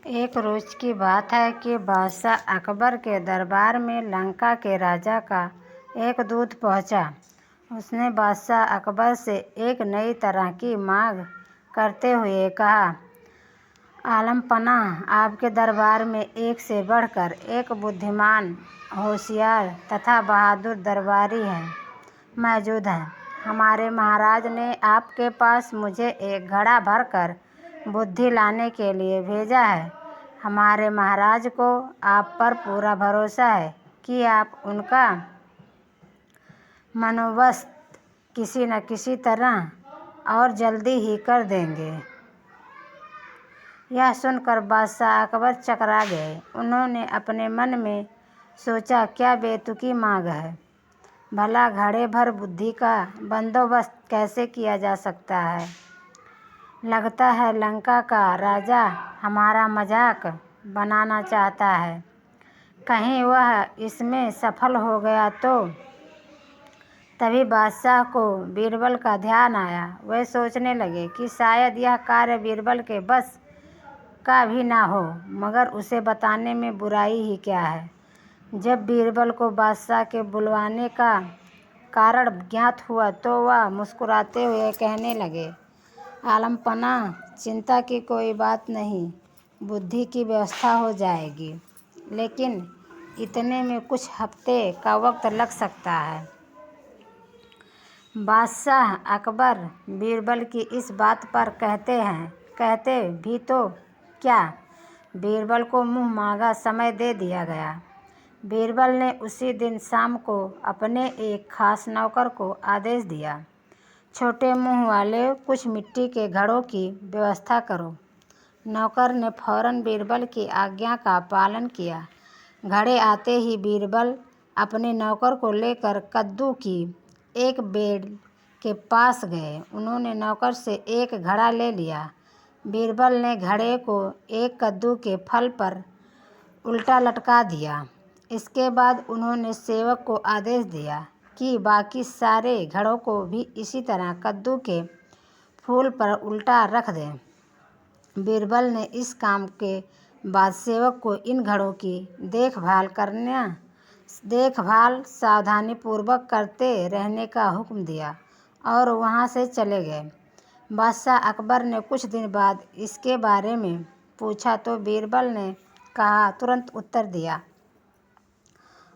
एक रोज की बात है कि बादशाह अकबर के दरबार में लंका के राजा का एक दूत पहुंचा। उसने बादशाह अकबर से एक नई तरह की मांग करते हुए कहा, आलमपनाह, आपके दरबार में एक से बढ़कर एक बुद्धिमान, होशियार तथा बहादुर दरबारी मौजूद हैं। हमारे महाराज ने आपके पास मुझे एक घड़ा भरकर बुद्धि लाने के लिए भेजा है। हमारे महाराज को आप पर पूरा भरोसा है कि आप उनका मनोवस्त किसी न किसी तरह और जल्दी ही कर देंगे। यह सुनकर बादशाह अकबर चकरा गए। उन्होंने अपने मन में सोचा, क्या बेतुकी मांग है। भला घड़े भर बुद्धि का बंदोबस्त कैसे किया जा सकता है। लगता है लंका का राजा हमारा मजाक बनाना चाहता है। कहीं वह इसमें सफल हो गया तो। तभी बादशाह को बीरबल का ध्यान आया। वे सोचने लगे कि शायद यह कार्य बीरबल के बस का भी ना हो, मगर उसे बताने में बुराई ही क्या है। जब बीरबल को बादशाह के बुलवाने का कारण ज्ञात हुआ तो वह मुस्कुराते हुए कहने लगे, आलमपनाह, चिंता की कोई बात नहीं, बुद्धि की व्यवस्था हो जाएगी, लेकिन इतने में कुछ हफ्ते का वक्त लग सकता है। बादशाह अकबर बीरबल की इस बात पर कहते भी तो क्या, बीरबल को मुँह मांगा समय दे दिया गया। बीरबल ने उसी दिन शाम को अपने एक खास नौकर को आदेश दिया, छोटे मुंह वाले, कुछ मिट्टी के घड़ों की व्यवस्था करो। नौकर ने फौरन बीरबल की आज्ञा का पालन किया। घड़े आते ही बीरबल अपने नौकर को लेकर कद्दू की एक बेल के पास गए। उन्होंने नौकर से एक घड़ा ले लिया। बीरबल ने घड़े को एक कद्दू के फल पर उल्टा लटका दिया। इसके बाद उन्होंने सेवक को आदेश दिया कि बाकी सारे घड़ों को भी इसी तरह कद्दू के फूल पर उल्टा रख दें। बीरबल ने इस काम के बाद सेवक को इन घड़ों की देखभाल सावधानीपूर्वक करते रहने का हुक्म दिया और वहाँ से चले गए। बादशाह अकबर ने कुछ दिन बाद इसके बारे में पूछा तो बीरबल ने तुरंत उत्तर दिया,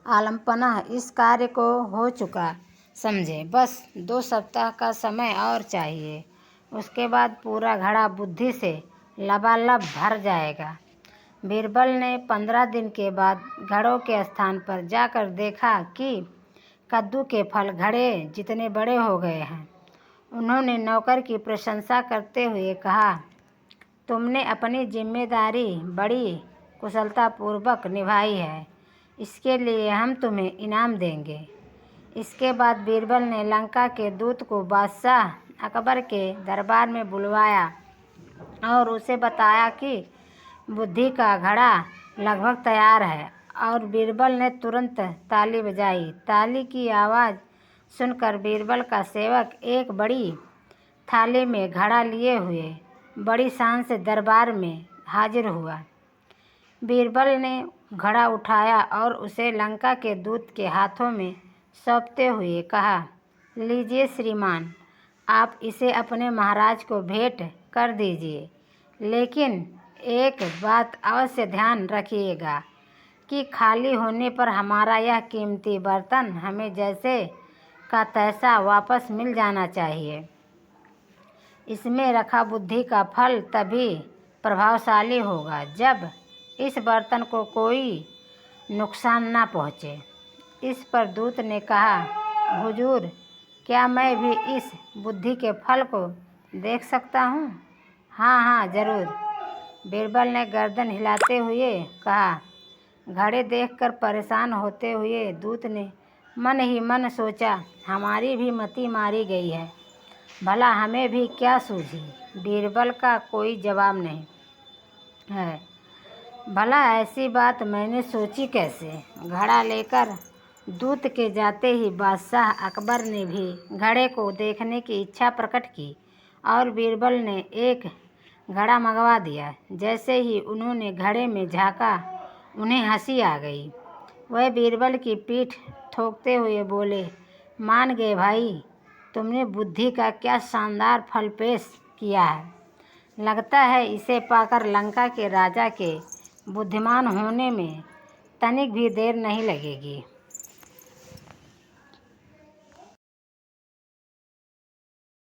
आलमपनाह, इस कार्य को हो चुका समझे, बस 2 सप्ताह का समय और चाहिए। उसके बाद पूरा घड़ा बुद्धि से लबालब भर जाएगा। बीरबल ने 15 दिन के बाद घड़ों के स्थान पर जाकर देखा कि कद्दू के फल घड़े जितने बड़े हो गए हैं। उन्होंने नौकर की प्रशंसा करते हुए कहा, तुमने अपनी जिम्मेदारी बड़ी कुशलतापूर्वक निभाई है, इसके लिए हम तुम्हें इनाम देंगे। इसके बाद बीरबल ने लंका के दूत को बादशाह अकबर के दरबार में बुलवाया और उसे बताया कि बुद्धि का घड़ा लगभग तैयार है। और बीरबल ने तुरंत ताली बजाई। ताली की आवाज़ सुनकर बीरबल का सेवक एक बड़ी थाली में घड़ा लिए हुए बड़ी शान से दरबार में हाजिर हुआ। बीरबल ने घड़ा उठाया और उसे लंका के दूत के हाथों में सौंपते हुए कहा, लीजिए श्रीमान, आप इसे अपने महाराज को भेंट कर दीजिए, लेकिन एक बात अवश्य ध्यान रखिएगा कि खाली होने पर हमारा यह कीमती बर्तन हमें जैसे का तैसा वापस मिल जाना चाहिए। इसमें रखा बुद्धि का फल तभी प्रभावशाली होगा जब इस बर्तन को कोई नुकसान ना पहुँचे। इस पर दूत ने कहा, हुजूर, क्या मैं भी इस बुद्धि के फल को देख सकता हूँ? हाँ, ज़रूर, बीरबल ने गर्दन हिलाते हुए कहा। घड़े देखकर परेशान होते हुए दूत ने मन ही मन सोचा, हमारी भी मति मारी गई है, भला हमें भी क्या सूझी। बीरबल का कोई जवाब नहीं है। भला ऐसी बात मैंने सोची कैसे। घड़ा लेकर दूत के जाते ही बादशाह अकबर ने भी घड़े को देखने की इच्छा प्रकट की और बीरबल ने एक घड़ा मंगवा दिया। जैसे ही उन्होंने घड़े में झाँका, उन्हें हंसी आ गई। वह बीरबल की पीठ ठोकते हुए बोले, मान गए भाई, तुमने बुद्धि का क्या शानदार फल पेश किया है। लगता है इसे पाकर लंका के राजा के बुद्धिमान होने में तनिक भी देर नहीं लगेगी।